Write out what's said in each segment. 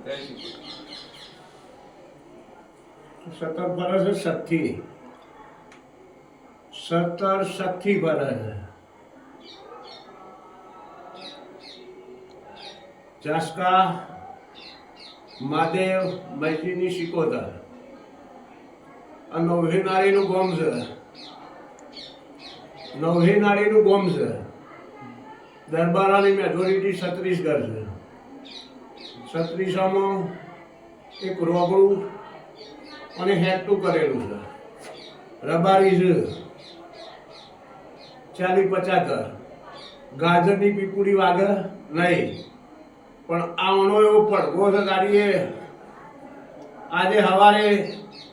17 વર્ષ શક્તિ 17 શક્તિ વર્ષ જાસકા મહાદેવ મૈત્રીની શિકોતર આ નવહીનાળીનું ગોમ છે. નવહીનાળીનું ગોમ છે. દરબારાની મેજોરિટી 36 ઘર છે. 36માં એક રોગડું અને હેઠું કરેલું છે. રબારી છે 40-50 ઘર. ગાજરની પીપુડી વાગે નહીં, પણ આવનો એવો પડઘો છે ગાડીએ આજે સવારે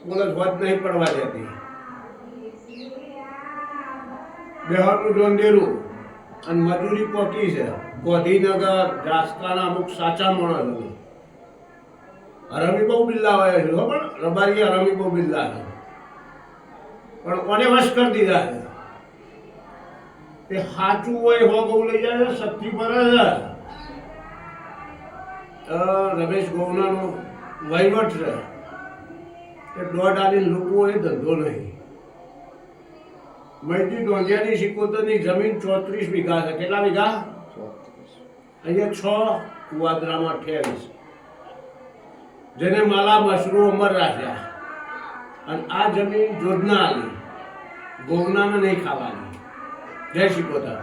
પોલીસ વધ નહીં પડવા દેતી. બિહારનું જોંધેરું અને મજૂરી પોકી છે. ગાંધીનગર જાસકાના અમુક સાચા માણસ હરામી બહુ બિલ્લા હોય છે, પણ રબારી હરામી બહુ બિલ્લા છે, પણ કોને વશ કરી દીધા છે. તે સાચું હોય હો બહુ લઈ જાય છે. શક્તિ પર રમેશ ગોવનાનો વહીવટ છે કે દોઢ આલી લોકો એ ધંધો નહીં. મૈત્રી ડોંધિયાની સિકોતરની જમીન 34 વીઘા છે. કેટલા વીઘા? અહીંયા 6, કુવાદરામાં 28, જેને માલા મશરૂ અમર રાખ્યા. અને આ જમીન જોધના આલી, ગોવનાને નહીં ખાવાની. જય સિકોતર.